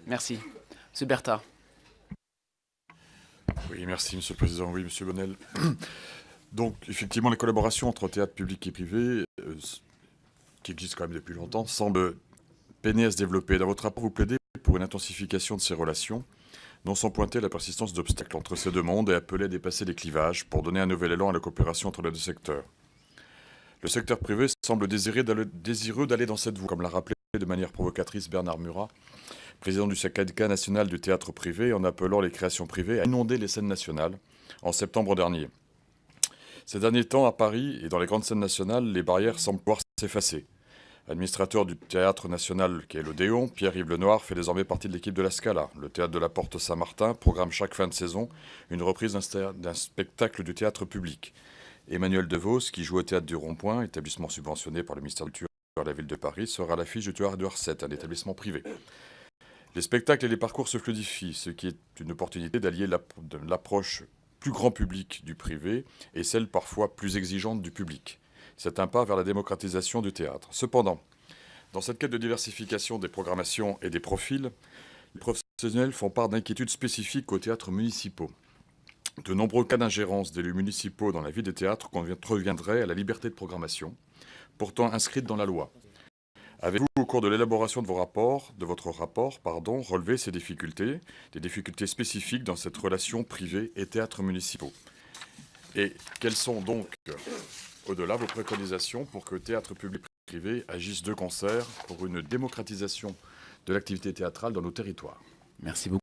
Merci. Monsieur Bertha. Oui, merci Monsieur le Président. Oui, Monsieur Bonnel. Donc, effectivement, les collaborations entre théâtre public et privé, qui existent quand même depuis longtemps, semblent peiner à se développer. Dans votre rapport, vous plaidez pour une intensification de ces relations, non sans pointer la persistance d'obstacles entre ces deux mondes et appeler à dépasser les clivages pour donner un nouvel élan à la coopération entre les deux secteurs. Le secteur privé semble désireux d'aller dans cette voie, comme l'a rappelé de manière provocatrice Bernard Murat, président du syndicat national du théâtre privé, en appelant les créations privées à inonder les scènes nationales en septembre dernier. Ces derniers temps, à Paris et dans les grandes scènes nationales, les barrières semblent pouvoir s'effacer. Administrateur du Théâtre National qui est l'Odéon, Pierre-Yves Lenoir fait désormais partie de l'équipe de la Scala. Le Théâtre de la Porte Saint-Martin programme chaque fin de saison une reprise d'un spectacle du théâtre public. Emmanuel DeVos, qui joue au Théâtre du Rond-Point, établissement subventionné par le ministère de la Culture de la ville de Paris, sera à l'affiche du Théâtre de Recette, un établissement privé. Les spectacles et les parcours se fluidifient, ce qui est une opportunité d'allier l'approche plus grand public du privé et celle parfois plus exigeante du public. C'est un pas vers la démocratisation du théâtre. Cependant, dans cette quête de diversification des programmations et des profils, les professionnels font part d'inquiétudes spécifiques aux théâtres municipaux. De nombreux cas d'ingérence d'élus municipaux dans la vie des théâtres contreviendraient à la liberté de programmation, pourtant inscrite dans la loi. Avez-vous, au cours de l'élaboration de votre rapport, relevé ces difficultés, des difficultés spécifiques dans cette relation privée et théâtres municipaux? Et quelles sont donc, au-delà, vos préconisations pour que théâtre public et privé agissent de concert pour une démocratisation de l'activité théâtrale dans nos territoires? Merci beaucoup.